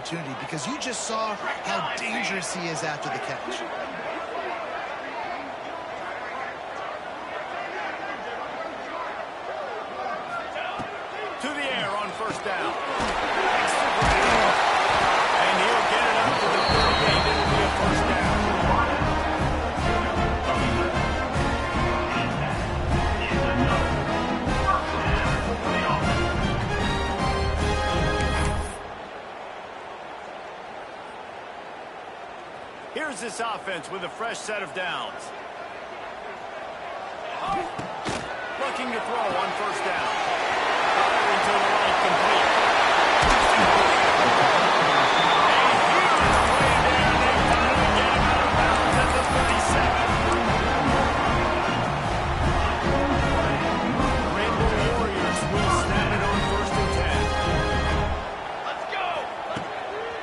opportunity because you just saw how dangerous he is after the catch. To the air on first down. And he'll get it up to the 38. It'll be a first down. Here's this offense with a fresh set of downs. Looking to throw on first down. Firing to the right, complete.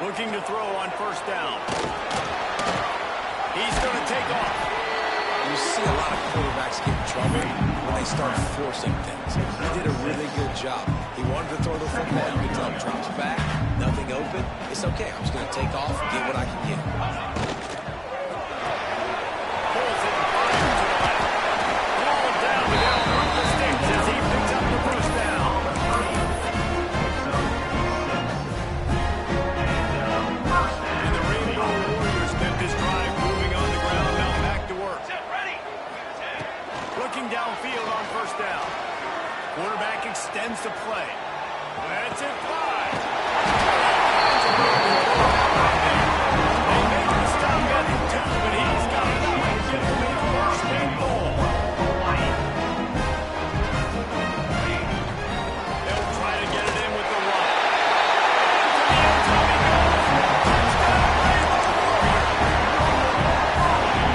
Looking to throw on first down. He's going to take off. You see a lot of quarterbacks get in trouble when they start forcing things. He did a really good job. He wanted to throw the football. You can tell him drops back, nothing open. It's okay. I'm just going to take off and get what I can get. Pulls it and fires to the left. Ball down the middle of the sticks as he picks up the first down. Downfield on first down. Quarterback extends the play. That's it, 5. They make the stop at the 2, but he's got it up and gets away first and goal. They'll try to get it in with the run.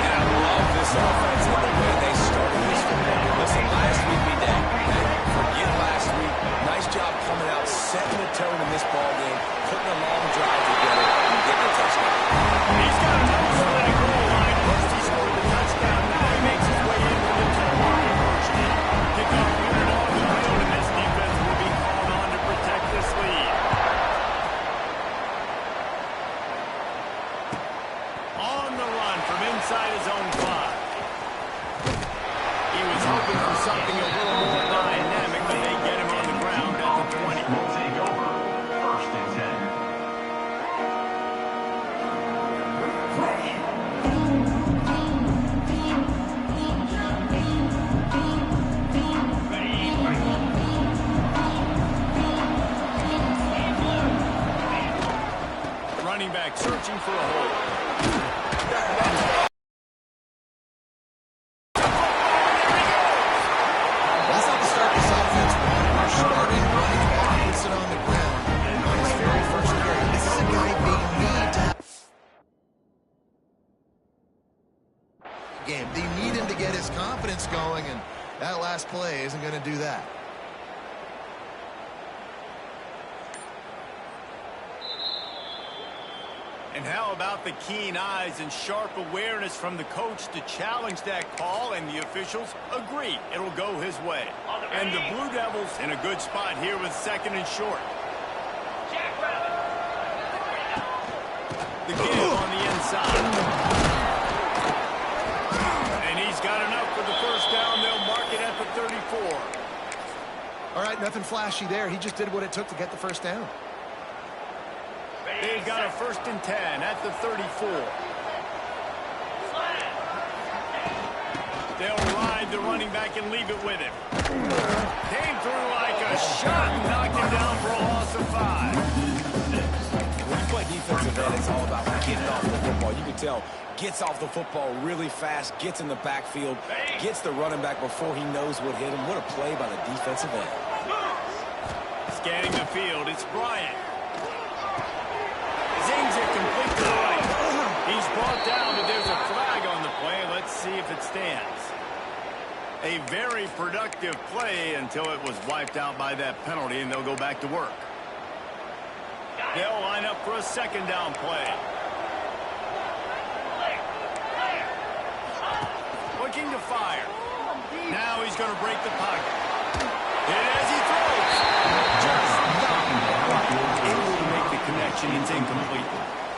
And I love this offense and the way they started this football. Listen, last week we did. Okay? Forget last week. Nice job coming out, setting the tone in this ball game, putting a long drive together, and getting a touchdown. He's got a nose for that goal line. First he scored the touchdown. Now he makes his way into the 2-line version. Kickoff unit on the field, and this defense will be called on to protect this lead. On the run from inside his own 5. He was hoping for something a little more dynamic, but they get him on the ground at the 20. We'll take over. First and 10. Running back searching for a hole. That's not the start this offense wanted. Our starting running back puts it on the ground on his very first carry. This is a guy they need to have game. They need him to get his confidence going, and that last play isn't going to do that. And how about the keen eyes and sharp awareness from the coach to challenge that call, and the officials agree it'll go his way. And the Blue Devils in a good spot here with second and short. The give on the inside. And he's got enough for the first down. They'll mark it at the 34. All right, nothing flashy there. He just did what it took to get the first down. They've got a first and 10 at the 34. They'll ride the running back and leave it with him. Came through like a shot and knocked him down for a loss of 5. When you play defensive end, it's all about getting off the football. You can tell, gets off the football really fast, gets in the backfield, gets the running back before he knows what hit him. What a play by the defensive end. Scanning the field, it's Bryant. Zings it complete to the right. He's brought down, but there's a flag on the play. Let's see if it stands. A very productive play until it was wiped out by that penalty, and they'll go back to work. They'll line up for a second down play. Looking to fire. Now he's going to break the pocket. And as he throws, just able to make the connection. It's incomplete.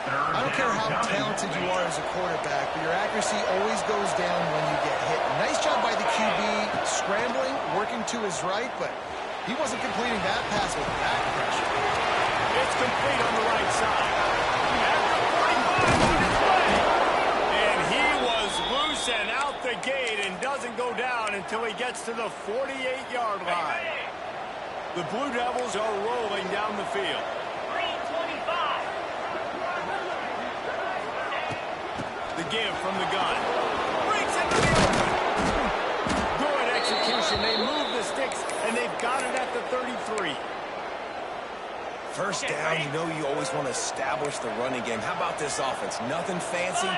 I don't care how talented you are as a quarterback, but your accuracy always goes down when you get hit. Nice job by the QB scrambling, working to his right, but he wasn't completing that pass with that pressure. It's complete on the right side. At the 45 on his way. And he was loose and out the gate and doesn't go down until he gets to the 48-yard line. The Blue Devils are rolling down the field. The give from the gun. Breaks into the open. Good execution. They move the sticks, and they've got it at the 33. First down, you know you always want to establish the running game. How about this offense? Nothing fancy.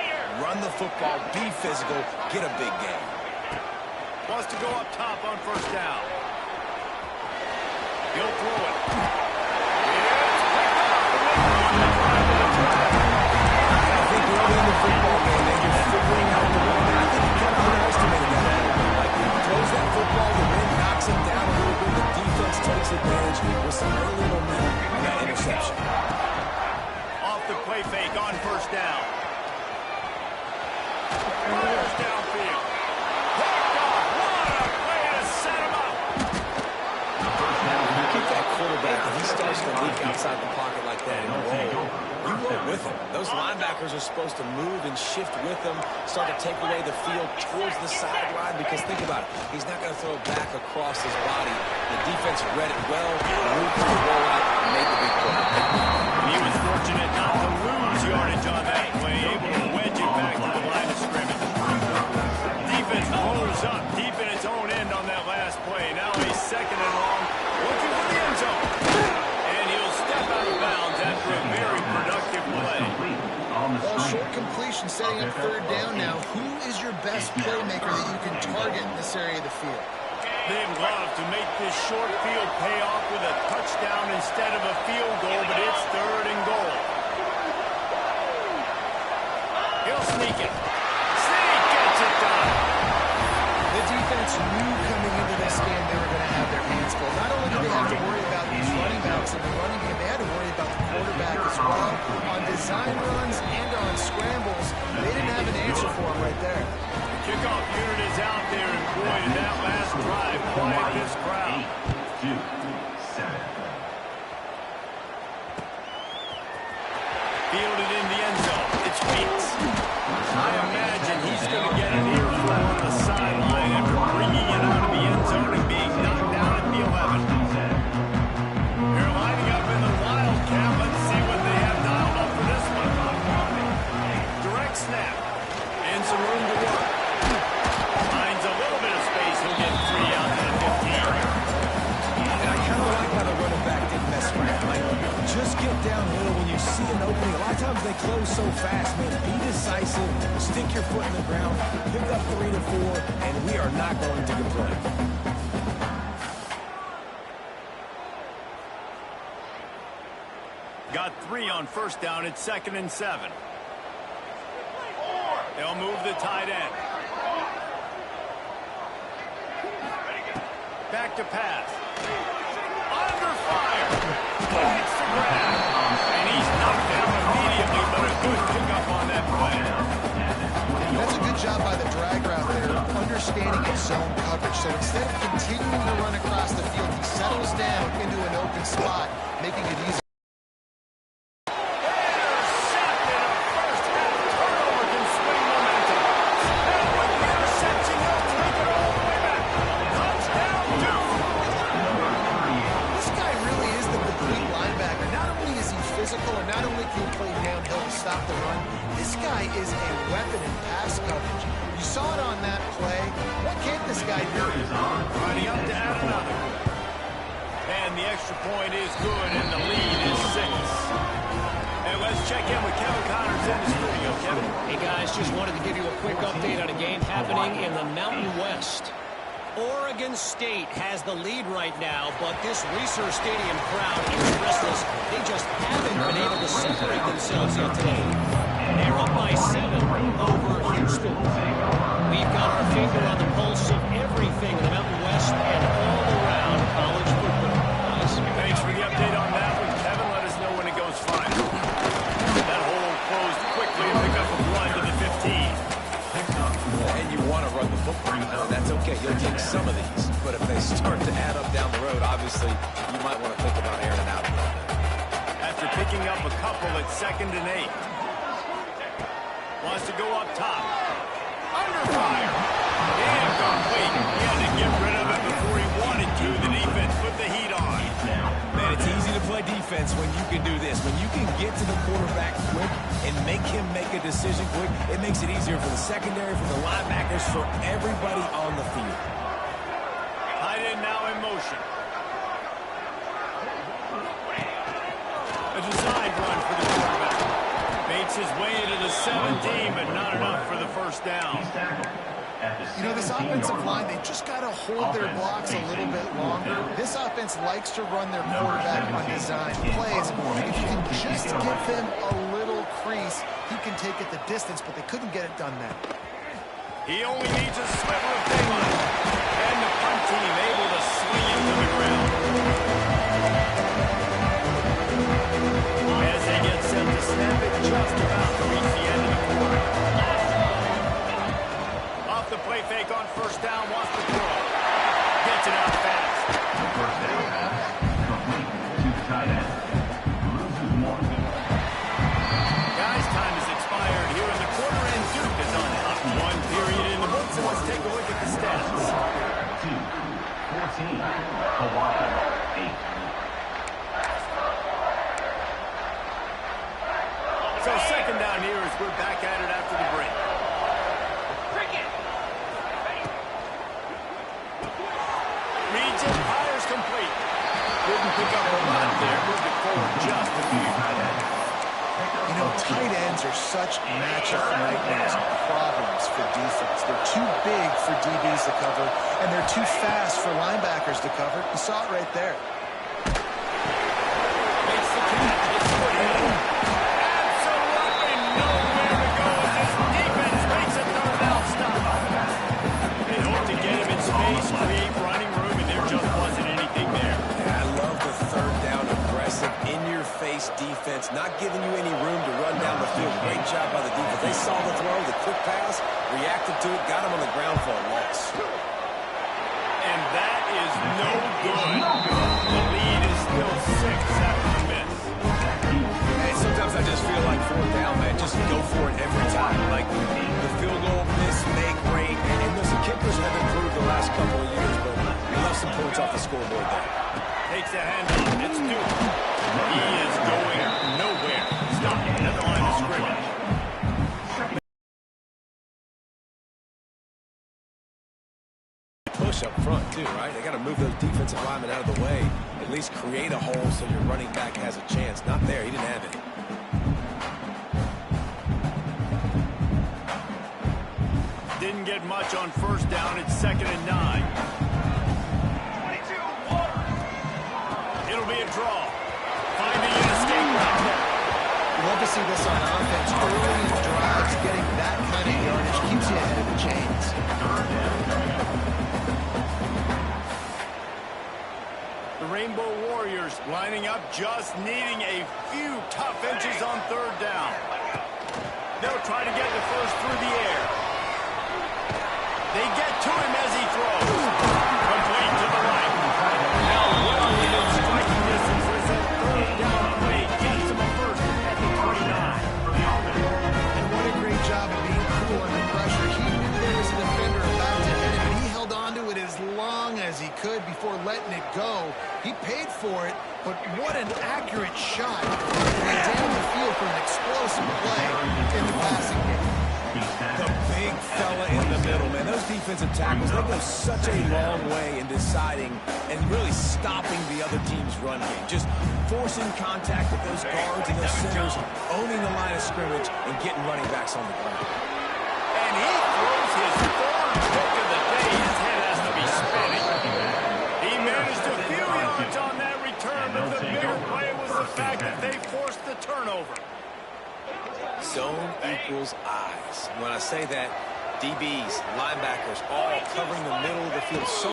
Run the football, be physical, get a big gain. Wants to go up top on first down. He'll throw it. I think early in the football game, they were figuring out the run. I think he kind of underestimated that. Like, he throws that football, the wind knocks him down a little bit. The defense takes advantage with some early momentum on that interception. Off the play fake on first down. Fires downfield. Picked off. What a way to set him up. You keep that quarterback, and he starts to leak outside the pocket like that and roll. You roll with him. Those linebackers are supposed to move and shift with him, start to take away the field towards the sideline, because think about it. He's not going to throw it back across his body. The defense read it well, moved to the rollout, and made the big play. He was fortunate not to lose yardage on that play, able to wedge it back to the line of scrimmage. Defense rolls up deep in its own end on that last play. Now he's second and long, looking for the end zone. And he'll step out of bounds after a very productive play. Well, short completion setting up third down now. Who is your best playmaker that you can target in this area of the field? They'd love to make this short field pay off with a touchdown instead of a field goal, but it's third and goal. He'll sneak it. Sneak gets it done. The defense knew coming into this game they were going to have their hands full. Not only did they have to worry about these running backs in the running game, they had to worry about the quarterback as well. On design runs and on scrambles, they didn't have an answer for him right there. Kickoff unit is out there, and boy, did that last drive quiet this crowd. 8, 2, 7. Fielded in the end zone. It's Weeks. I imagine he's going to get an earful on the sideline after bringing it out of the end zone and being knocked down at the 11. They're lining up in the Wildcat. Let's see what they have dialed up for this one. Direct snap. And some room to work. Finds a little bit of space. He'll get 3 out to the 15. And I kind of like how the running back didn't mess around. Like, just get downhill when you see an opening. A lot of times they close so fast, man. Be decisive, stick your foot in the ground, pick up 3 to 4, and we are not going to complain. Got 3 on first down. It's 2nd and 7. They'll move the tight end. Back to pass. Under fire. Hits the ground. And he's knocked down immediately, but a good pickup on that play. That's a good job by the drag route there, understanding its zone coverage. So instead of continuing to run across the field, he settles down into an open spot, making it easy. Physical, and not only can he play downhill to stop the run, this guy is a weapon in pass coverage. You saw it on that play. What can't this guy do? Running up to add another. And the extra point is good, and the lead is 6. And let's check in with Kevin Connors in the studio. Kevin. Hey, guys, just wanted to give you a quick update on a game happening in the Mountain West. Oregon State has the lead right now, but this Reser Stadium crowd is restless. They just haven't been able to separate themselves yet today. They're up by 7 over Houston. We've got our finger on the pulse of everything in the Mountain West and all around college football. Thanks for the update on that one, Kevin. Let us know when it goes final. No, that's okay. You'll take some of these. But if they start to add up down the road, obviously, you might want to think about airing it out a little bit. After picking up a couple at 2nd and 8. Wants to go up top. Under fire. Incomplete. He had to get rid of it before he wanted to. The defense put the heat on. Man, it's easy to play defense when you can do this. When you can get to the quarterback quick and make him make a decision quick, it makes it easier for the secondary, for the linebackers, for everybody on the field. Tight end now in motion. A design run for the quarterback. Makes his way into the 17, but not enough for the first down. You know, this offensive line, they just got to hold their blocks a little bit longer. This offense likes to run their quarterback on design plays. If you can just give him a little crease, he can take it the distance, but they couldn't get it done then. He only needs a sliver of daylight. And the punt team able to swing him to the ground. As they get set to snap it, just about to reach the end of the quarter. Off the play fake on first down, wants to throw. Gets it out fast. The first down pass complete to the tight end. Loses one. Guys, time has expired here in the quarter, and Duke is on top. One period in the books, and let's take a look at the stats. 2, 14. Hawaii, 8. So 2nd down here as we're back at it after the break. Reads it, fires complete. Didn't pick up a lot there, moved it forward just a few. You know, tight ends are such matchup nightmares and problems for defense. They're too big for DBs to cover, and they're too fast for linebackers to cover. You saw it right there. Makes the catch. It's good hit. Absolutely nowhere to go as this defense makes a 3rd down stop. They hope to get him in space, create running room, and there just wasn't anything there. I love the 3rd down aggressive, in-your-face defense, not giving you any room to run down the field. Great job by the defense. They saw the throw, the quick pass, reacted to it, got him on the ground for a loss. And that is no good. The lead is still 6 after the miss. Hey, sometimes I just feel like 4th down, man. Just go for it every time. Like the field goal, miss, make, great. And listen, kickers have improved the last couple of years, but we left some points off the scoreboard there. Takes a handoff. It's Duke. He is going nowhere. Stop at the line of scrimmage. Push up front, too, right? They got to move those defensive linemen out of the way. At least create a hole so your running back has a chance. Not there. He didn't have it. Didn't get much on first down. It's 2nd and 9. It'll be a draw. Finding an escape route there. You love to see this on offense. Early in drives, getting that kind of yardage keeps you ahead of the chains. The Rainbow Warriors lining up, just needing a few tough inches on 3rd down. They'll try to get the first through the air. They get to him as he throws. Complete to the right. Now well within striking distance as that 3rd down play gets him a first at the 29. And what a great job of being cool under pressure. He knew there was a defender about to hit him, and he held on to it as long as he could before letting it go. He paid for it, but what an accurate shot. Down the field for an explosive play in the passing game. The big fella in the middle, man. Those defensive tackles, they go such a long way in deciding and really stopping the other team's run game. Just forcing contact with those guards and those centers, owning the line of scrimmage, and getting running backs on the ground. And he throws his 4th pick of the day. His head has to be spinning. He managed a few yards on that return, but the bigger play was the fact that they forced the turnover. Zone equals eyes. When I say that, DBs, linebackers, all covering the middle of the field so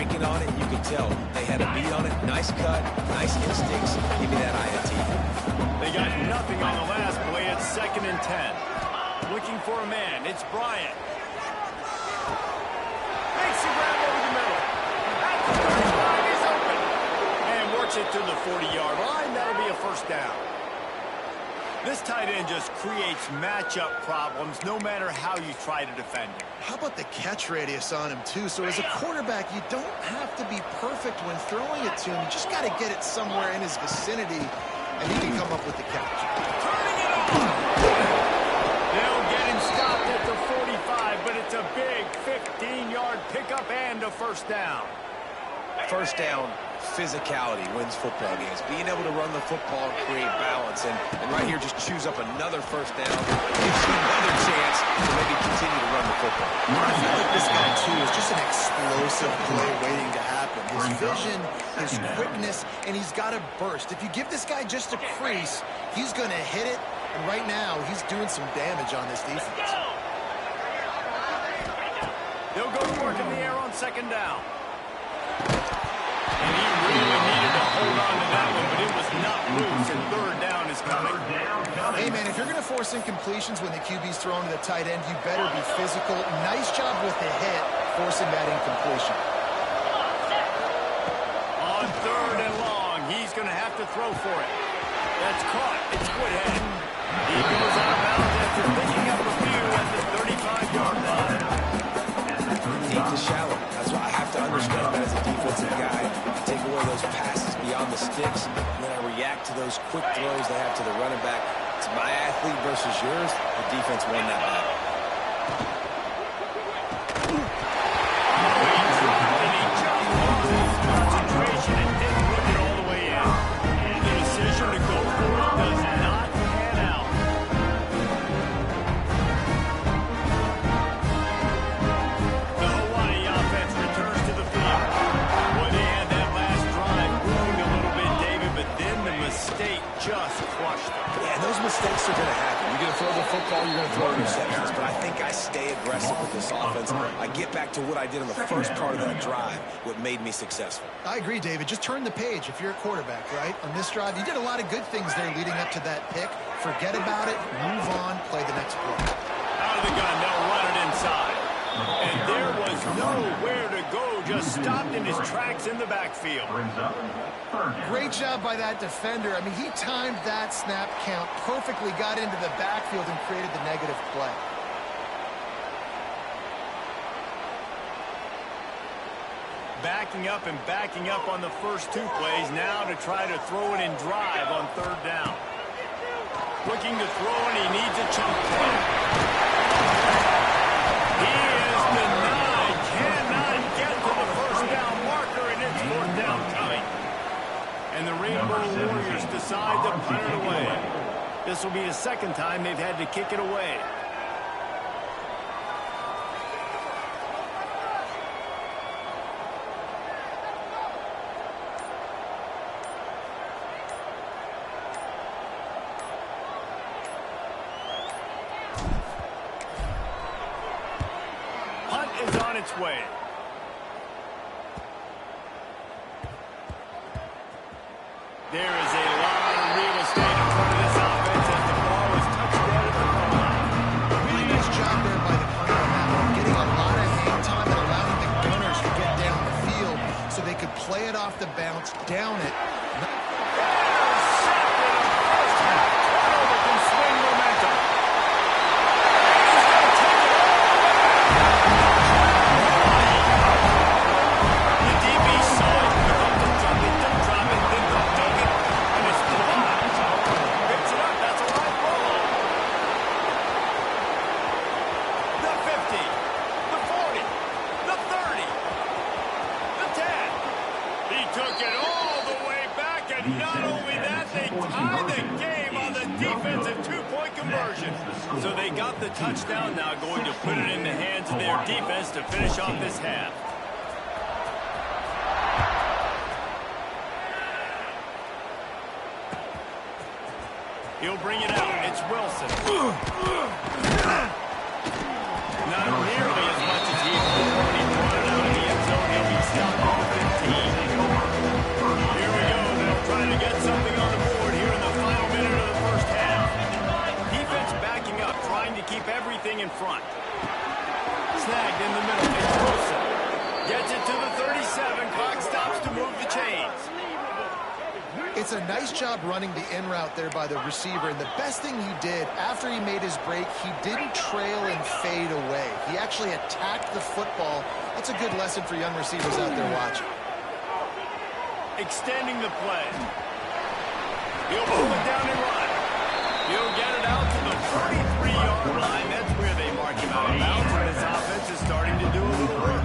cranking on it. You could tell they had a beat on it. Nice cut, nice instincts. Give me that INT. They got nothing on the last play. It's 2nd and 10. Looking for a man. It's Bryant. Makes the grab over the middle. At the 35, he's open. And works it to the 40-yard line. That'll be a first down. This tight end just creates matchup problems no matter how you try to defend him. How about the catch radius on him, too? So as a quarterback, you don't have to be perfect when throwing it to him. You just got to get it somewhere in his vicinity, and he can come up with the catch. Turning it on! They'll get him stopped at the 45, but it's a big 15-yard pickup and a first down. First down, physicality wins football games. Being able to run the football and create balance. And right here, just choose up another first down. Gives you another chance to maybe continue to run the football. I feel like this guy, too, is just an explosive play waiting to happen. His vision, his quickness, and he's got a burst. If you give this guy just a crease, he's going to hit it. And right now, he's doing some damage on this defense. They'll go to work in the air on 2nd down. And he really needed to hold on to that one, but it was not loose, and 3rd down is coming. Hey, man, if you're going to force incompletions when the QB's throwing to the tight end, you better be physical. Nice job with the hit, forcing that incompletion. On 3rd and long, he's going to have to throw for it. That's caught. It's Woodhead. He goes out of bounds after picking up a few at the 35-yard line. Deep to shallow. That's why I have to understand that as a defensive guy. I take away those passes beyond the sticks, and then I react to those quick throws they have to the running back. It's my athlete versus yours. The defense won that battle. Concentration and didn't put it all the way in. The decision to go for it does not pan out. The Hawaii offense returns to the field. Boy, they had that last drive moving a little bit, David, but then the mistake just crushed them. Yeah, and those mistakes are going to happen. You're going to throw the football, you're going to throw interceptions. But I think I stay aggressive with this offense. I get back to what I did in the first part of that drive, what made me successful. I agree, David. Just turn the page if you're a quarterback, right? On this drive, you did a lot of good things there leading up to that pick. Forget about it, move on, play the next play. Out of the gun, they'll run it inside. And there was nowhere to go, just stopped in his tracks in the backfield. Great job by that defender. I mean, he timed that snap count perfectly, got into the backfield and created the negative play. Backing up on the first 2 plays, now to try to throw it in drive on 3rd down. Looking to throw, and he needs a chunk play. He is denied, cannot get to the first down marker, and it's 4th down coming. And the Rainbow Warriors decide to punt it away. This will be the 2nd time they've had to kick it away. Punt is on its way. There is a lot of real estate in front of this offense as the ball is touched dead at the goal line. Really nice job there by the punter on that one, getting a lot of hang time and allowing the gunners to get down the field so they could play it off the bounce, down it. So they got the touchdown, now going to put it in the hands of their defense to finish off this half. He'll bring it out. It's Wilson. Not nearly as much as he had before when he brought it out of the end zone. He'll be stopped to keep everything in front. Snagged in the middle. It's Wilson. Gets it to the 37. Clock stops to move the chains. It's a nice job running the in route there by the receiver, and the best thing he did after he made his break, he didn't trail and fade away. He actually attacked the football. That's a good lesson for young receivers out there watching. Extending the play. He'll pull it down and run. He'll get it out to the 43-yard line. That's where they mark him out of bounds, and his offense is starting to do a little work.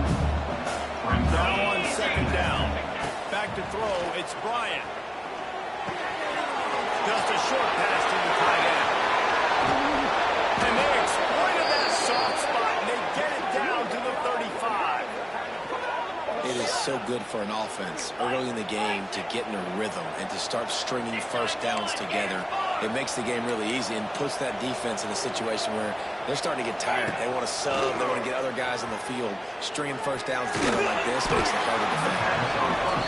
Now on second down. Back to throw. It's Bryant. Just a short pass to the tight end. And they exploited that soft spot, and they get it down to the 35. It is so good for an offense early in the game to get in a rhythm and to start stringing first downs together. It makes the game really easy and puts that defense in a situation where they're starting to get tired. They want to sub. They want to get other guys on the field. Stringing first downs together like this makes it hard to defend.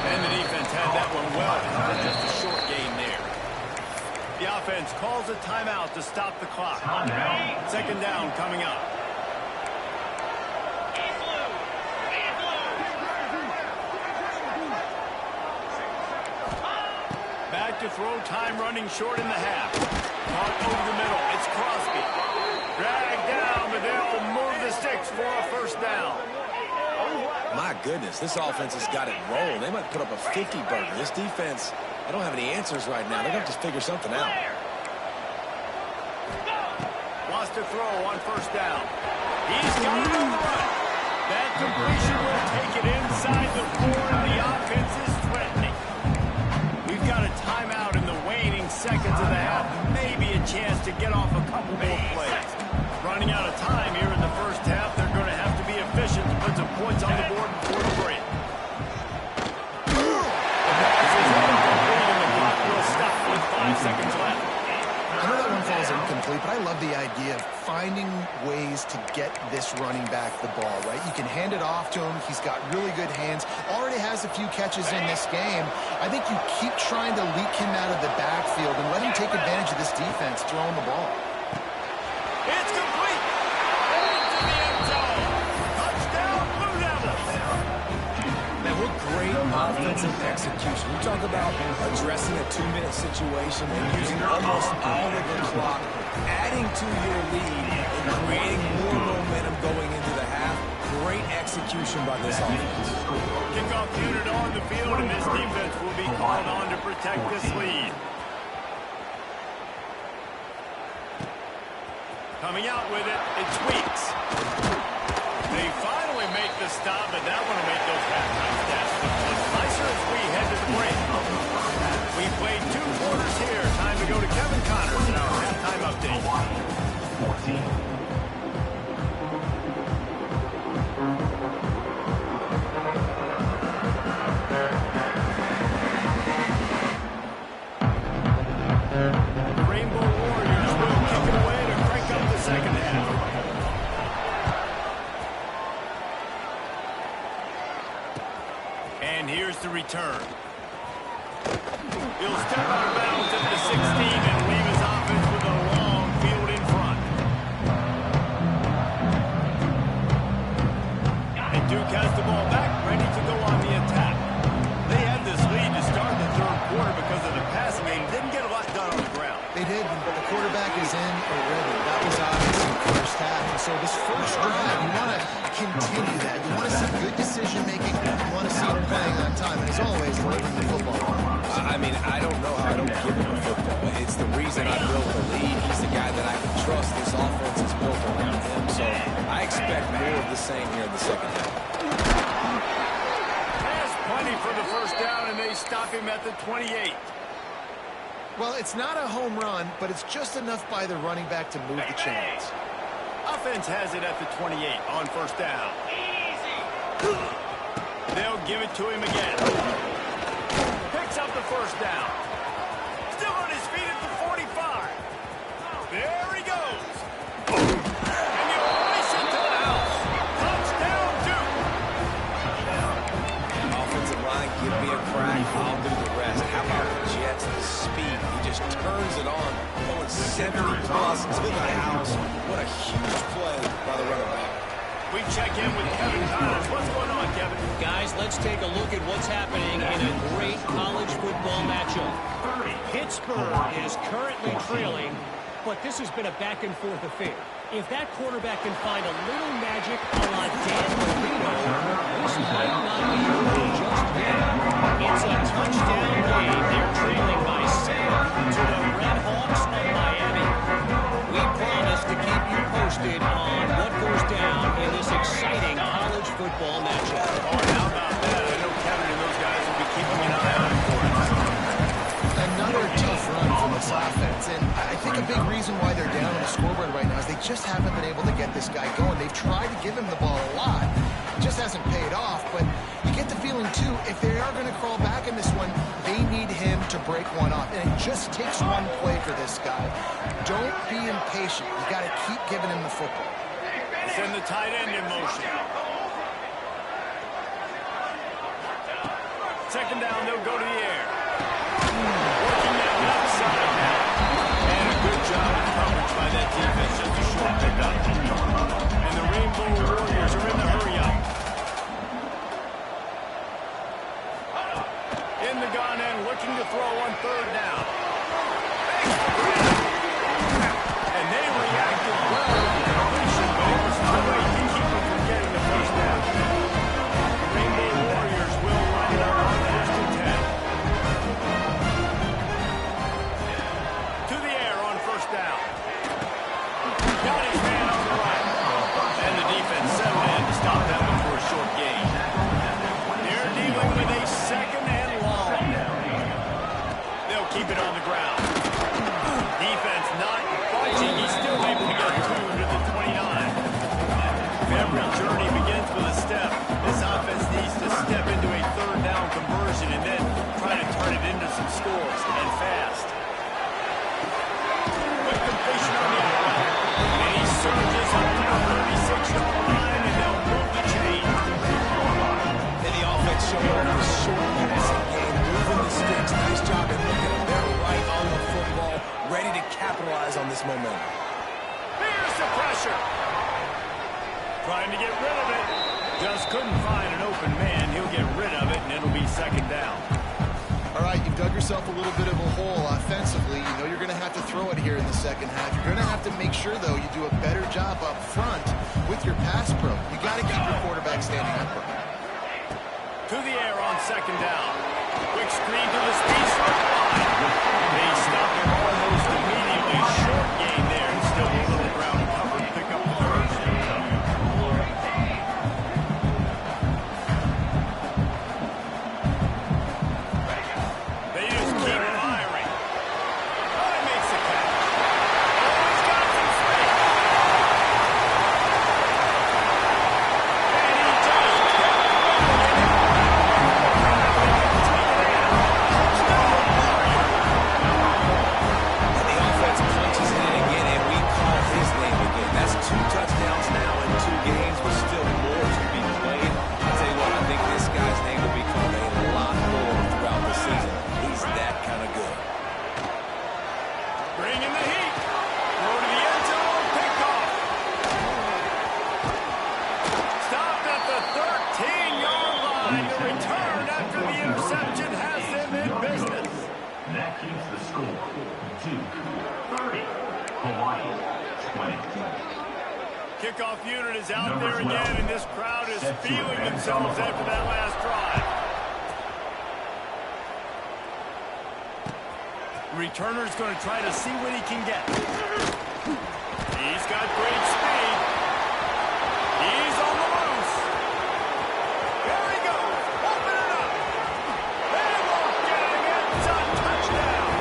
And the defense had that one well. Just a short gain there. The offense calls a timeout to stop the clock. Second down coming up. Back to throw, time running short in the half. Caught over the middle. It's Crosby. Dragged down, but they'll move the sticks for a first down. My goodness, this offense has got it rolling. They might put up a 50-burger. This defense, they don't have any answers right now. They're going to have to figure something out. Wants to throw on first down. He's got it on the run. That completion will take it inside the 4, and the offense is threatening. We've got a timeout in the waning seconds of the half. Maybe a chance to get off a couple more plays. Running out of time here in the first half. They're going to have to be efficient to put some points on the board before the break. This is incomplete, and the clock will stop with 5 seconds left. I know that one falls incomplete, but I love the idea of finding ways to get this running back the ball, right? You can hand it off to him. He's got really good hands. Already has a few catches in this game. I think you keep trying to leak him out of the backfield and let him take advantage of this defense throwing the ball. It's complete. Into the end zone. Touchdown, Blue Devils. Man, what great offensive execution. We talk about addressing a 2-minute situation and using almost all of the clock, adding to your lead, and creating more momentum going into the half. Great execution by this offense. Kickoff unit on the field, and this defense will be called on to protect this lead. Coming out with it, it's Weeks. They finally make the stop, but that one will make those halftime stats look nicer as we head to the break. We played 2 quarters here. Time to go to Kevin Connors in our halftime update. 14. Rainbow Warriors will kick it away to crank up the second half. And here's the return. He'll step out of bounds at the 16 and leave his offense with a long field in front. And Duke has the ball back, ready to go on the attack. They had this lead to start the third quarter because of the passing game. Didn't get a lot done on the ground. They did, but the quarterback is in already. That was obvious in the first half. And so this first drive, you want to continue that. You want to see good decision-making. You want to see him playing on time. And as always, delivering the football. I mean, I don't know how I don't give him the football. It's the reason I built the lead. He's the guy that I can trust. This offense is built around him. So I expect more of the same here in the second half. Has plenty for the first down, and they stop him at the 28. Well, it's not a home run, but it's just enough by the running back to move the chains. Offense has it at the 28 on first down. They'll give it to him again. Picks up the first down. Still on his feet at the 45. There he goes. And he'll race it to the house. Touchdown, Duke. Offensive line, give me a crack. I'll do the rest. How about the Jets, the speed? He just turns it on, going 70+ to the house. What a we check in with Kevin Connors. What's going on, Kevin? Guys, let's take a look at what's happening in a great college football matchup. Pittsburgh is currently trailing, but this has been a back-and-forth affair. If that quarterback can find a little magic a la Dan Marino, this might not be over just yet. It's a touchdown game. They're trailing by 7 to the Red Hawks of Miami. We promise to keep you posted on what goes down in this exciting college football matchup. Oh, how about that? I know Kevin and those guys will be keeping an eye out for it. Another tough run from this offense, and I think a big reason why they're down on the scoreboard right now is they just haven't been able to get this guy going. They've tried to give him the ball a lot. It just hasn't paid off, but you get the feeling, too, if they are going to crawl back in this one, they need him to break one off, and it just takes one play for this guy. Don't be impatient. You got to keep giving him the football. Send the tight end in motion. Second down, they'll go to the air. Working that left side now. And a good job of coverage by that defense. Just a short pickup. And the Rainbow Warriors are in the hurry-up. In the gun and looking to throw on third down. And they reacted well to the completion, but it was too late to keep them from getting the first down. The Rainbow Warriors will line it up on first and 10. To the air on first down. Got his man on the right. And the defense settled in to stop that one for a short gain. They're dealing with a second and long. They'll keep it on the ground. Defense not budging. He's still able to get 2 to the 29. Every journey begins with a step. This offense needs to step into a third down conversion and then try to turn it into some scores, and fast. Quick completion on the outlet. And he surges up to the 36-yard line, and they'll move the chain. And the offense showing off a short passing game, moving the sticks. Nice job in looking at they're right on the football, ready to capitalize on this momentum. Here's the pressure. Trying to get rid of it. Just couldn't find an open man. He'll get rid of it, and it'll be second down. All right, you've dug yourself a little bit of a hole offensively. You know you're going to have to throw it here in the second half. You're going to have to make sure, though, you do a better job up front with your pass pro. You got to keep your quarterback standing upright. To the air on second down. Quick screen to the speed line. They stop him almost immediately. Short gain there, and still a little ground cover to pick up the first. They just keep firing. Oh, he makes the catch. Oh, he's got some space. And he just kept And the offense punches it in again, and we call his name again. That's 2 touchdowns now in 2 games, but still more to be played. I'll tell you what, I think this guy's name will be called a lot more throughout the season. He's that kind of good. bringing the heat. Throw to the end zone, picked off. Stopped at the 13-yard line. The return after the interception has them in business. That keeps the score. Duke 30. Hawaii 20. Kickoff unit is out there again, and this crowd is feeling themselves after that last drive. Returner's going to try to see what he can get. He's got great speed. He's on the loose. There he goes. Open it up. They won't get him. It's a touchdown.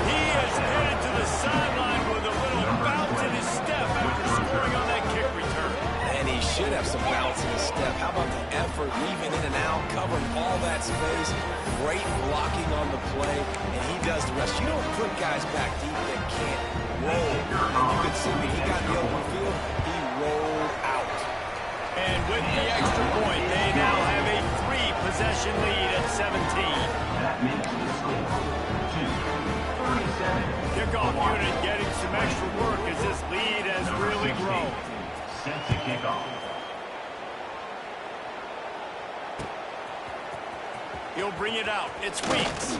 He is headed to the sideline with a little bounce in his step after scoring on that kick return. And he should have some bounce in his step. How about the effort, weaving in and out, covering all that space. Great blocking on the play, and he does the rest. You don't put guys back deep that can't roll. And you could see when he got in the open field, he rolled out. And with the extra point, they now have a 3-possession lead at 17. That makes the score 2-37. Kickoff unit getting some extra work as this lead has really grown. Set to kick off. He'll bring it out. It's Weeks.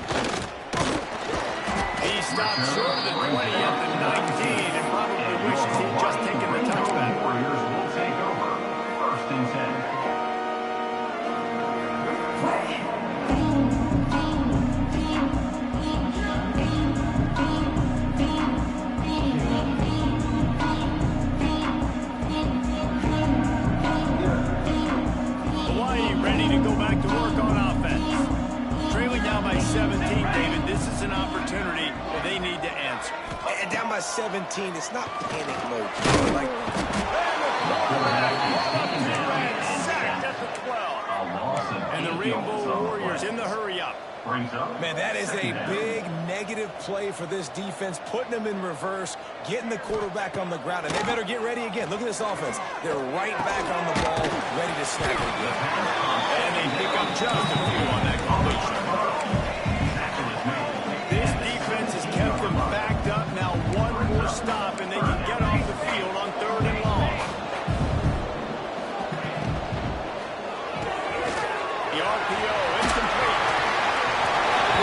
He stopped short of the 20 at the 19 and probably wishes he'd just taken the touchback. Warriors will take over. 1st and 10. Hawaii ready to go back to work on offense. Trailing down by 17, David. This is an opportunity that they need to answer. And down by 17, it's not panic mode. Like, Sacked at the 12. And the Rainbow Warriors in the hurry-up. man, that is a big negative play for this defense, putting them in reverse, getting the quarterback on the ground, and they better get ready again. Look at this offense. They're right back on the ball, ready to snap it again. And they pick up just a few on that completion. This defense has kept them backed up. Now one more stop, and they can get off the field on 3rd and long. The RPO incomplete. He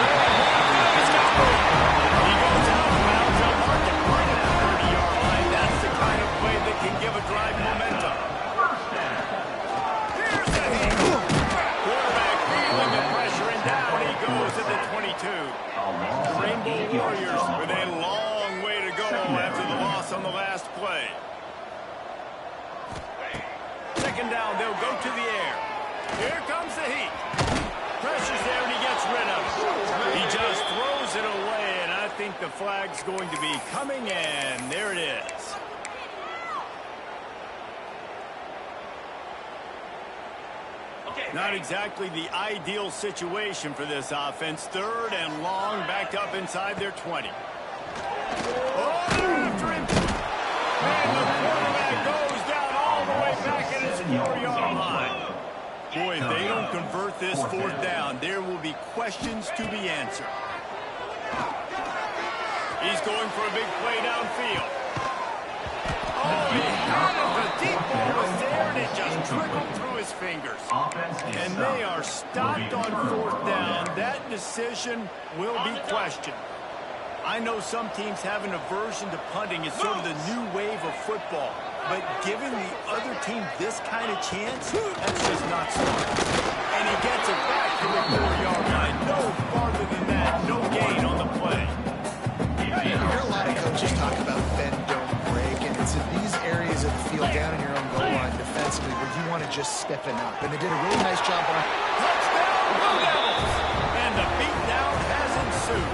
goes out of bounds up market right at the 30-yard line. That's the kind of play that can give a drive momentum. Here's the hit. Quarterback feeling the pressure, and down he goes at the 22. The Rainbow Warriors with a long way to go after the loss on the last play. 2nd down, they'll go to the air. Here comes the heat. Pressure's there, and he gets rid of it. He just throws it away, and I think the flag's going to be coming, and there it is. Not exactly the ideal situation for this offense. 3rd and long, backed up inside their 20. Oh, they're after him. And the quarterback goes down all the way back at his 4-yard line. Boy, if they don't convert this 4th down, there will be questions to be answered. He's going for a big play downfield. Oh, he had it. The deep ball was there, and it just trickled through his fingers. And they are stopped on 4th down. That decision will be questioned. I know some teams have an aversion to punting. It's sort of the new wave of football. But giving the other team this kind of chance, that's just not smart. And he gets it back to the 4-yard line. No farther than that. No gain on the play. You hear a lot of coaches talk about bend, don't break, and it's in these areas of the field down in your own goal line defensively where you want to just stiffen up. And they did a really nice job on touchdown, Blue Devils! And the beatdown has ensued.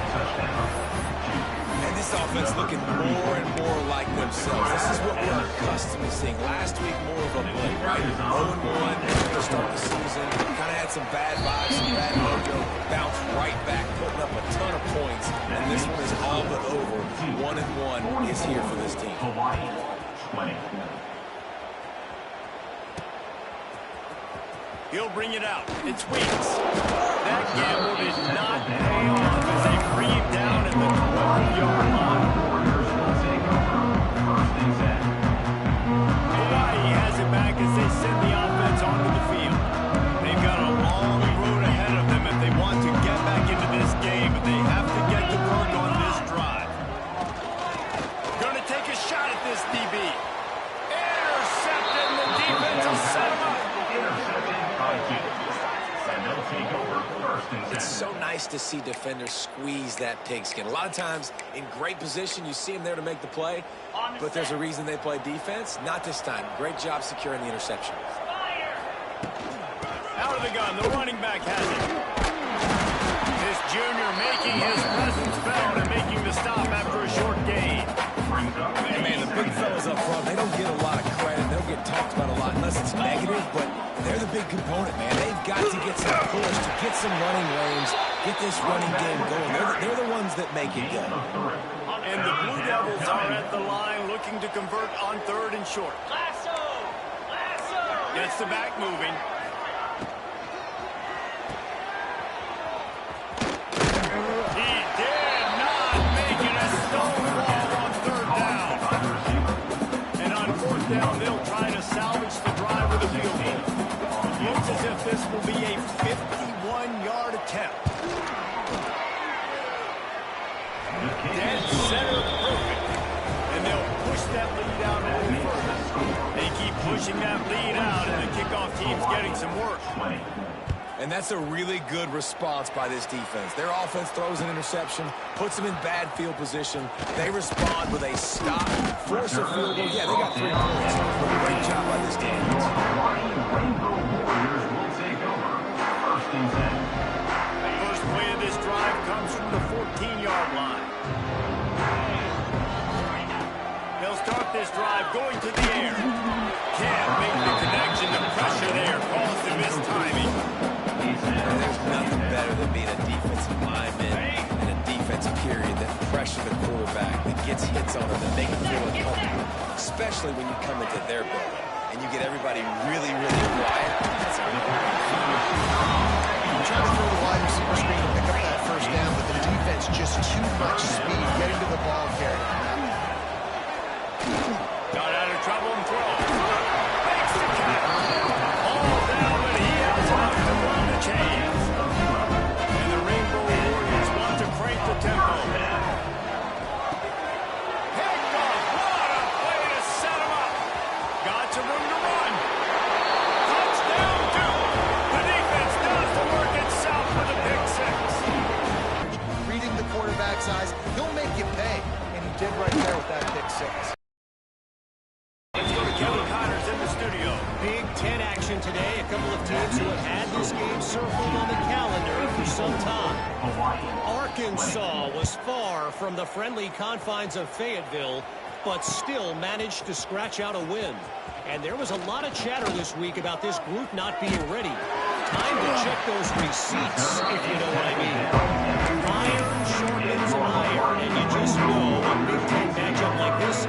And this offense looking more and more like themselves. This is what we're accustomed to seeing. Last week, more of a blip, right? 0-1 to start the season. Kind of had some bad vibes, some bad mojo. Bounced right back, putting up a ton of points. And this one is all but over. 1-1 is here for this team. Hawaii, 20. He'll bring it out. It's Weeks. That gamble did not pay off as they bring it down at the 12-yard line. Hawaii has it back as they send the offense onto the field. They've got a long road ahead of them if they want to get back into this game, but they have to get to work on this drive. Going to take a shot at this DB. Intercepted, and the defense will set him up. It's so nice to see defenders squeeze that pigskin. A lot of times, in great position, you see them there to make the play, but there's a reason they play defense. Not this time. Great job securing the interception. Out of the gun, the running back has it. This junior making his presence felt and making the stop after a short gain. And man, the big fellas up front, they don't get a lot of credit. They'll get talked about a lot unless it's negative, but they're the big component, man. They've got to get some push, to get some running lanes, get this running game going. They're the ones that make it go. And the Blue Devils are at the line looking to convert on 3rd and short. Gets the back moving. He did not make it a stonewall on 3rd down. And on 4th down, they'll try to salvage the drive with a field goal. Looks as if this will be a 51-yard attempt. that lead out a little further. They keep pushing that lead out, and the kickoff team's getting some work. And that's a really good response by this defense. Their offense throws an interception, puts them in bad field position. They respond with a stop, force a field goal. Yeah, they got 3 points. Great job by this defense. Rainbow Warriors will take over. First and 10. First play of this drive comes from the 14-yard line. They'll start this drive going to the air. Can't make the connection. The pressure there caused him mistiming. There's nothing better than being a defensive lineman and a defensive period that pressure the quarterback, that gets hits on him, that make him feel uncomfortable, especially when you come into their building and you get everybody really, really quiet. That's how you Trying to throw the wide receiver screen to pick up that first down, but the defense just too much speed getting to the ball carrier. Got out of trouble and throws. Makes the catch. All down, but he has enough to run the chains. And the Rainbow Warriors want to crank the tempo. Picked off. What a play to set him up. Got some room to run. Touchdown, Duke. The defense does the work itself for the pick six. Reading the quarterback's eyes, he'll make you pay, and he did right there with that pick six. Let's go to Kelly Connors in the studio. Big Ten action today. A couple of teams who have had this game circled on the calendar for some time. Arkansas was far from the friendly confines of Fayetteville, but still managed to scratch out a win. And there was a lot of chatter this week about this group not being ready. Time to check those receipts, if you know what I mean. Iron sharpens iron, and you just know a Big Ten matchup like this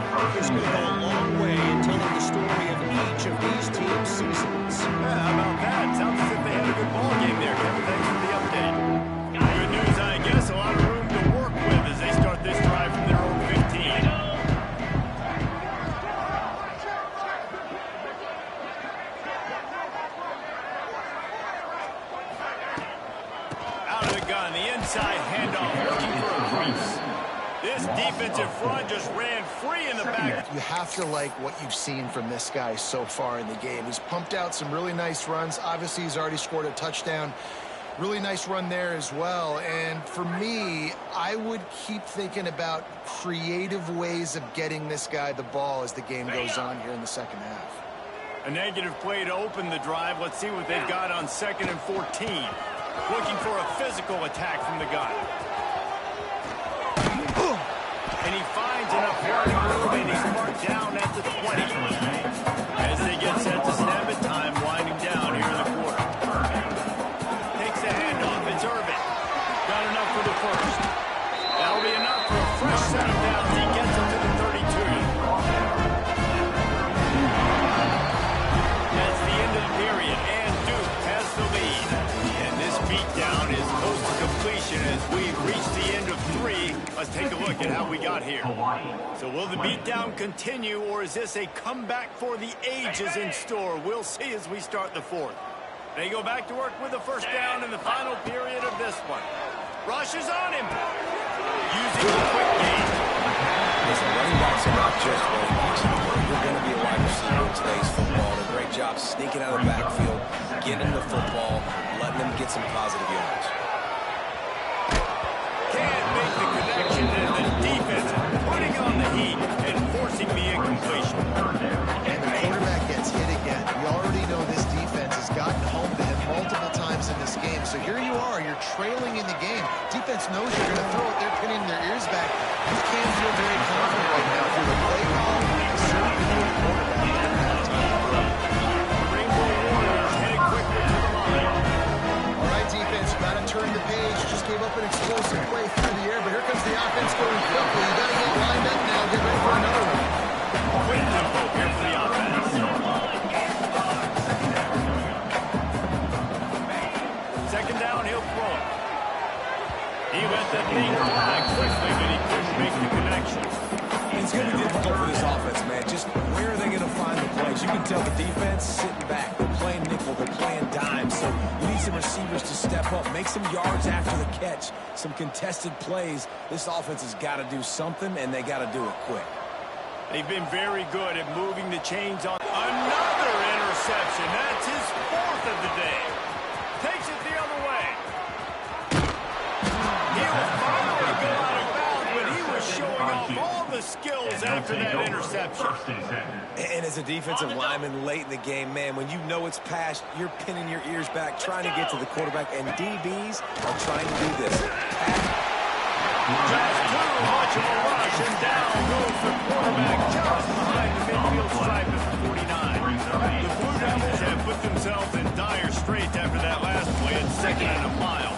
is going to go a long way in telling the story of each of these teams' seasons. Yeah, how about that? Sounds as if they had a good ball game there, Kevin. Thanks for the update. Good news, I guess. A lot of room to work with as they start this drive from their own 15. Out of the gun, the inside handoff, looking for a crease. This defensive front just ran free in the back. You have to like what you've seen from this guy so far in the game. He's pumped out some really nice runs. Obviously, he's already scored a touchdown. Really nice run there as well. And for me, I would keep thinking about creative ways of getting this guy the ball as the game goes on here in the second half. A negative play to open the drive. Let's see what they've got on 2nd and 14. Looking for a physical attack from the gun. And he finds enough running room, and he's marked down at the 20. As they get set to snap it, time winding down here in the quarter. Takes the handoff. It's Irvin. Got enough for the first. That'll be enough for a fresh set of downs. He gets it to the 32. That's the end of the period, and Duke has the lead. And this beatdown is close to completion as we've reached the end of 3. Let's take a look at how we got here. So will the beatdown continue, or is this a comeback for the ages in store? We'll see as we start the 4th. They go back to work with the first down in the final period of this one. Rush is on him. Using the quick game. Listen, running backs are not just running backs. You're going to be a wide receiver in today's football. And a great job sneaking out of the backfield, getting the football, letting them get some positive yards. Can't make the connection, and the defense putting on the heat and forcing the incompletion. And the quarterback gets hit again. We already know this defense has gotten home to him multiple times in this game. So here you are, you're trailing in the game. Defense knows you're going to throw it. They're pinning their ears back. You can't feel very confident right now through the play call. Certainly the quarterback. The Rainbow Warriors headed quickly to the line. All right, defense, you got to turn the page. Just gave up an explosive play through the air, but here comes the offense going quickly. You got to get lined up now. Get ready for another one. Quick tempo here for the offense. Second down, he'll throw it. He let that thing fly quickly, but he couldn't make the connection. It's going to be difficult for this offense, man. Just where are they going to find the plays? You can tell the defense sitting back. They're playing nickel. They're playing dime. So you need some receivers to step up, make some yards after the catch, some contested plays. This offense has got to do something, and they got to do it quick. They've been very good at moving the chains on. Another interception. That's his 4th of the day. Takes it the other way. He will finally go out of bounds, but he was showing off all the skills after that interception. And as a defensive lineman late in the game, man, when you know it's past, you're pinning your ears back, trying to get to the quarterback, and DBs are trying to do this. Just too much of a rush, and down goes the quarterback just behind the midfield stripe at the 49. The Blue Devils have put themselves in dire straits after that last play at 2nd and a mile.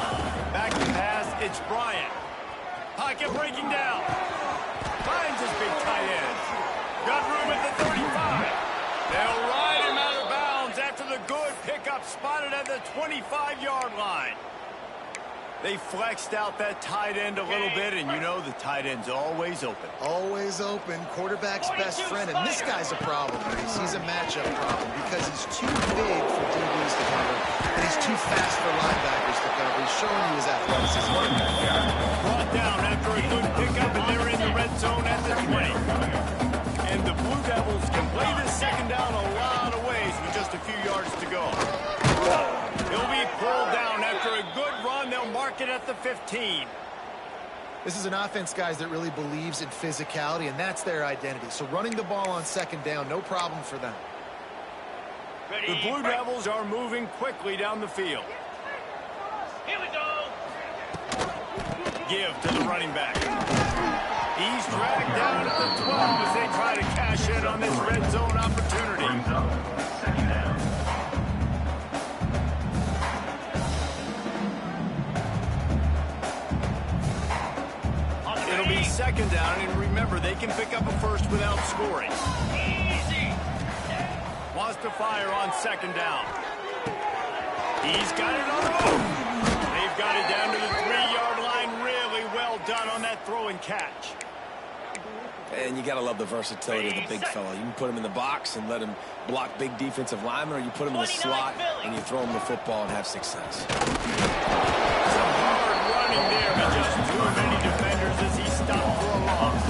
Back to pass, it's Bryant. Pocket breaking down. Finds his big tight end. Got room at the 35. They'll ride him out of bounds after the good pickup spotted at the 25-yard line. They flexed out that tight end a little bit, and you know the tight end's always open. Always open. Quarterback's best friend. And this guy's a problem, Reese. He's a matchup problem because he's too big for DBs to cover, and he's too fast for linebackers to cover. He's showing you his athleticism. Brought down after a good pickup, and they're in the red zone at the 20. And the Blue Devils can play this 2nd down a lot of ways with just a few yards to go. He'll be pulled down after a good run. They'll mark it at the 15. This is an offense, guys, that really believes in physicality, and that's their identity. So running the ball on 2nd down, no problem for them. The Blue Devils are moving quickly down the field. Here we go. Give to the running back. He's dragged down at the 12 as they try to cash in on this red zone opportunity. Brings up 2nd down. It'll be 2nd down, and remember, they can pick up a first without scoring. Easy. Wants to fire on 2nd down. He's got it on the move. They've got it down to the 3-yard line. Really well done on that throw and catch. And you got to love the versatility of the big fella. You can put him in the box and let him block big defensive linemen, or you put him in the slot and you throw him the football and have success. Some hard running there, but just too many defenders as he stopped for a loss.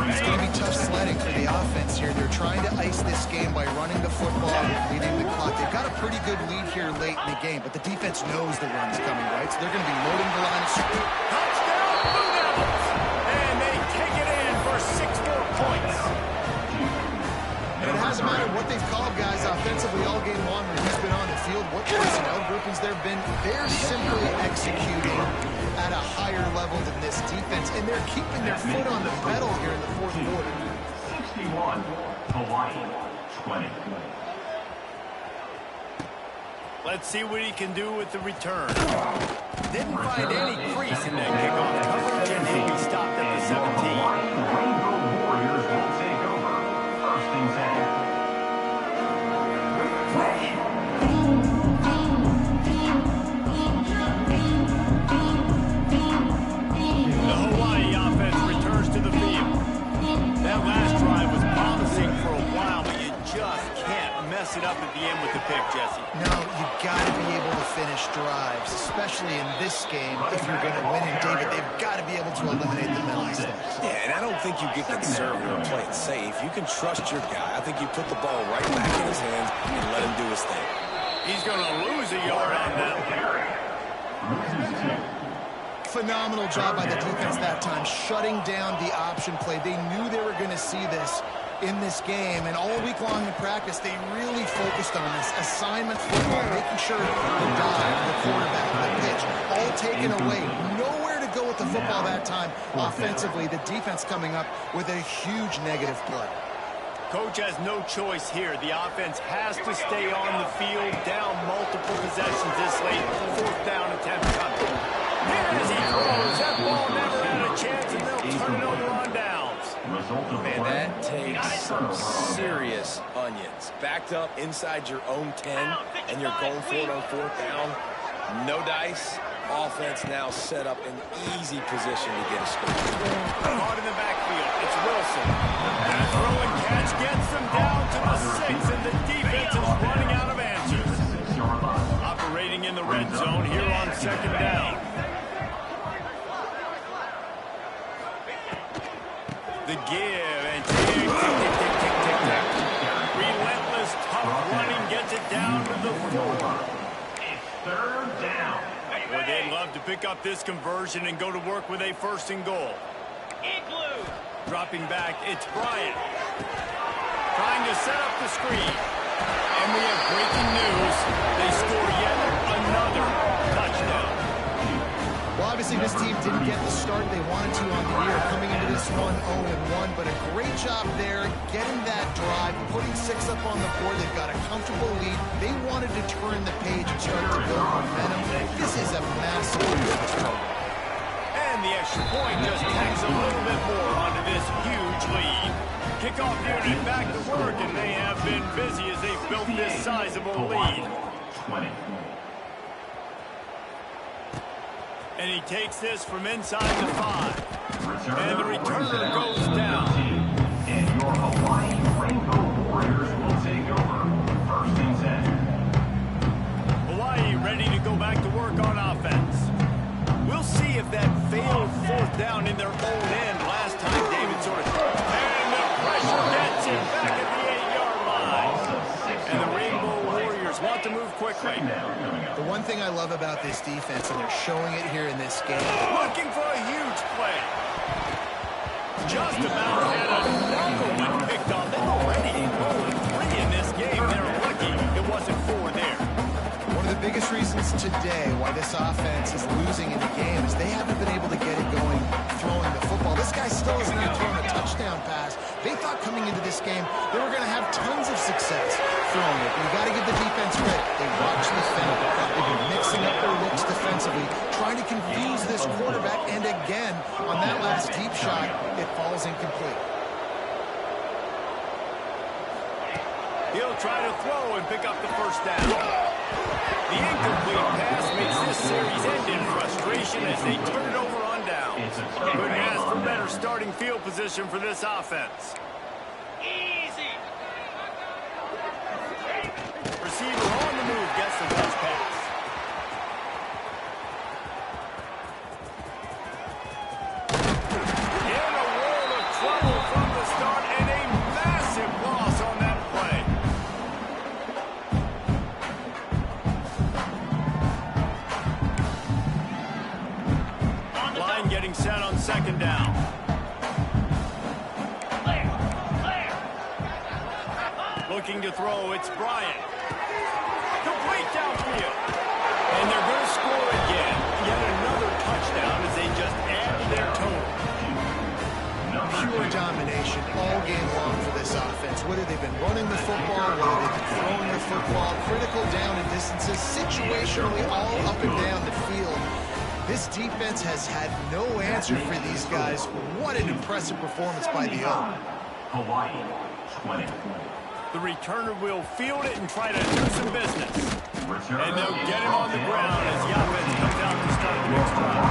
It's going to be tough sledding for the offense here. They're trying to ice this game by running the football and leading the clock. They've got a pretty good lead here late in the game, but the defense knows the run's coming, right? So they're going to be loading the line of scrimmage. Touchdown, Blue Devils! And they take it in for 6 more points. And it hasn't mattered what they've called, guys, offensively all game long when he's been on the field. What personnel groupings there have been, they're simply executing at a higher level than this defense, and they're keeping their foot on the pedal here in the 4th quarter. 61, Hawaii, 20. Let's see what he can do with the return. Didn't find any crease in that kickoff coverage, and he'll be stopped at the 17. Rainbow Warriors will take over. 1st and 10. The Hawaii offense returns to the field. That last drive was promising for a while, but you just can't mess it up at the end with the pick, Jesse. No, you got to be able to finish drives, especially in this game. If you're going to win it, David, they've got to be able to eliminate the penalty mistakes. Yeah, and I don't think you get conservative or play it safe. You can trust your guy. I think you put the ball right back in his hands and let him do his thing. He's going to lose a yard on that one. Phenomenal job by the defense that time, shutting down the option play. They knew they were going to see this in this game, and all week long in practice, they really focused on this assignment football, making sure the dive, the quarterback, the pitch, all taken away. Nowhere to go with the football that time offensively. The defense coming up with a huge negative play. Coach has no choice here. The offense has to stay on the field, down multiple possessions this late. 4th down attempt coming. Here as he throws, that ball never had a chance, and they'll turn it over on downs. Man, that takes some serious onions. Backed up inside your own 10, and you're going for it on 4th down. No dice. Offense now set up an easy position to get a score. Caught in the backfield. It's Wilson. And a throw and catch gets them down to the 6, and the defense is running out of answers. Operating in the red zone here on 2nd down. The give, and pick up this conversion and go to work with a 1st and goal. Igloo. Dropping back, it's Bryant. Trying to set up the screen. And we have breaking news. They score yet another touchdown. Well, obviously this team didn't get the start they wanted to on the year, coming into this one 0-1, but a great job there getting that drive, putting 6 up on the board. They've got a comfortable lead. They wanted to turn the page and start to build momentum. This is a massive turn. And the extra point just tacks a little bit more onto this huge lead. Kickoff unit back to work, and they have been busy as they've built this sizable lead. 20. And he takes this from inside the 5. And the returner returner goes down. And your Hawaii Rainbow Warriors will take over 1st and 10. Hawaii ready to go back to work on offense. We'll see if that failed 4th down in their own end last time David sort of... And the pressure gets him back at the 8-yard line. And the Rainbow Warriors want to move quickly. The one thing I love about this defense, and they're showing it here in this game. Looking for a huge play. Just about had another one picked off. They're already 0-3 in this game. They're lucky it wasn't 4 there. One of the biggest reasons today why this offense is losing in the game is they haven't been able to get it going throwing the football. This guy still hasn't even thrown a touchdown pass. They thought coming into this game they were going to have tons of success throwing it. But you got to give the defense credit. They watched the film. They've been mixing up their looks defensively, trying to confuse this quarterback. And again, on that last deep shot, it falls incomplete. He'll try to throw and pick up the 1st down. The incomplete pass makes this series end in frustration as they turn it over on down. Couldn't ask for better starting field position for this offense. Easy. Receiver on the move gets the touch pass. In a world of trouble from the start and a massive loss on that play. Line getting set on 2nd down. Looking to throw, it's Bryant. Complete downfield. And they're going to score again. Yet another touchdown as they just add to their total. Pure domination all game long for this offense. Whether they've been running the football, whether they've been throwing the football, critical down and distances, situationally all up and down the field. This defense has had no answer for these guys. What an impressive performance by the O. Hawaii 20. The returner will field it and try to do some business. And they'll get him on the ground as Yabez comes out to start the next drive.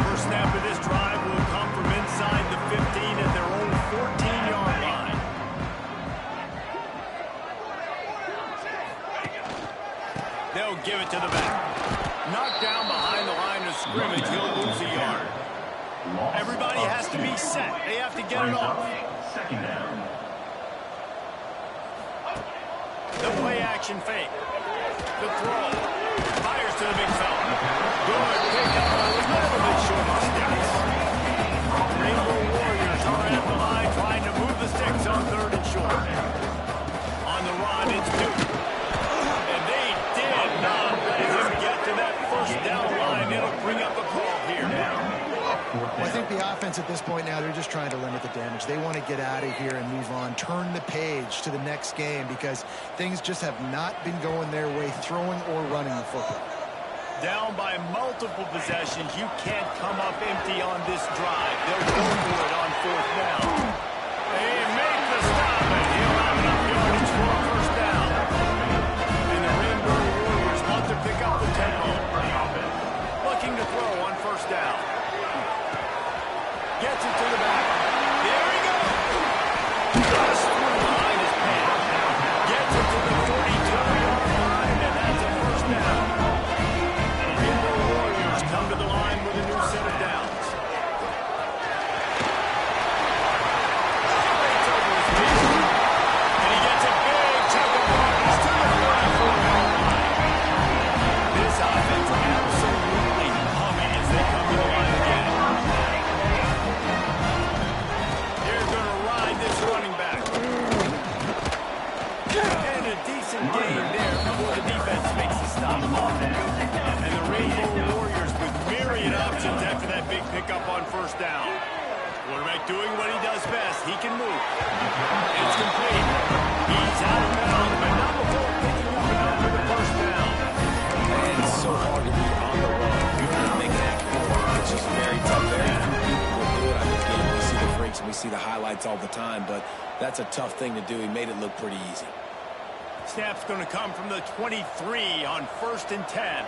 First snap of this drive will come from inside the 15 at their own 14-yard line. They'll give it to the back. Knocked down behind the line of scrimmage. He'll lose a yard. Everybody has to be set. They have to get it off. 2nd down. The play action fake. The throw. Fires to the big fella. Good pick up. A little bit short of sticks. Rainbow Warriors are at the line trying to move the sticks on 3rd and short. On the run, it's Newton. And they did not let him get to that 1st down line. It'll bring up a call here. Well, I think the offense at this point now, they're just trying to limit the damage. They want to get out of here and move on, turn the page to the next game because things just have not been going their way, throwing or running the football. Down by multiple possessions, you can't come up empty on this drive. They'll go for it on 4th down. They make the stop, and he'll have enough yardage for a 1st down. And the Rainbow Warriors want to pick up the tempo. Looking to throw on 1st down. Gets it to the back. There he goes. Just through behind his man. Gets it to the 42-yard line, and that's a 1st down. Rainbow Warriors come to the line with a new set of downs. It's over his feet. And he gets a big chunk of yards to the 44-yard line. doing what he does best. He can move. It's complete. He's out of bounds, but not before picking up another the first down. And it's so hard to be on the run. You're not making that forward. It's just very tough. Very few people will do it. I mean, we see the freaks and we see the highlights all the time, but that's a tough thing to do. He made it look pretty easy. Snap's going to come from the 23 on 1st and 10.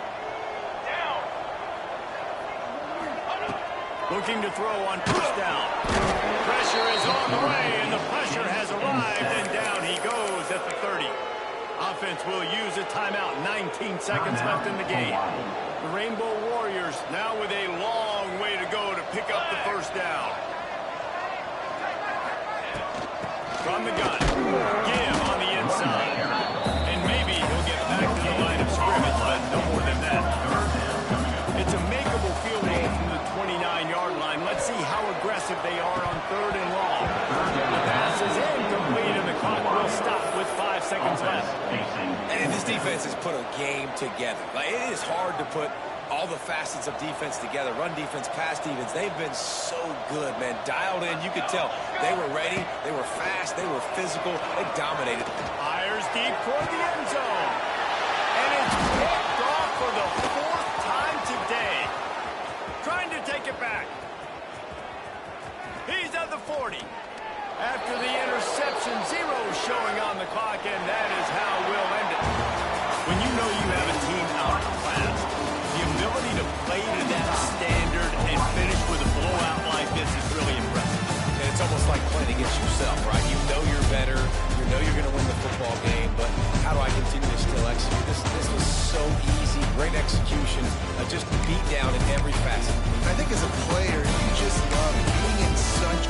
Looking to throw on 1st down. Pressure is on the way, and the pressure has arrived, and down he goes at the 30. Offense will use a timeout. 19 seconds left in the game. The Rainbow Warriors now with a long way to go to pick up the 1st down. From the gun. Give on the inside. And maybe he'll get back to the line of scrimmage, but no more than that. It's a makeable field goal from the 29-yard line. Let's see how aggressive they are on 3rd and long. The pass is incomplete, and the clock will stop with 5 seconds left. And this defense has put a game together. Like, it is hard to put all the facets of defense together. Run defense, pass defense. They've been so good, man. Dialed in. You could tell they were ready. They were fast. They were physical. They dominated. Fires deep toward the end zone. And it's picked off for the 4th time today. Trying to take it back. He's at the 40. After the interception, 0 showing on the clock, and that is how we'll end it. When you know you have a team outclassed, the ability to play to that standard and finish with a blowout like this is really impressive. And it's almost like playing against yourself, right? You know you're better. You know you're going to win the football game, but how do I continue to still execute? This was so easy. Great execution. Just beat down in every facet. I think as a player, you just love being in such